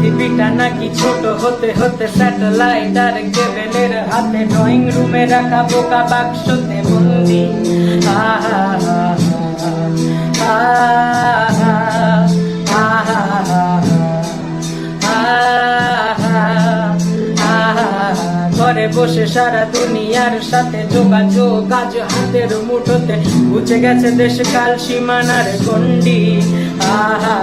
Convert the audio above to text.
পৃথিবীটা নাকি ছোট হতে হতে স্যাটেলাইট আর কেবলের হাতে, ড্রয়িং রুমে রাখা বোকা বাক্সতে বন্দি। আহা ঘরে বসে সারা দুনিয়ার সাথে যোগাযোগ আজ হাতের মুঠোতে, বুঝে গেছে দেশ কাল সীমানার গন্ডি। আহা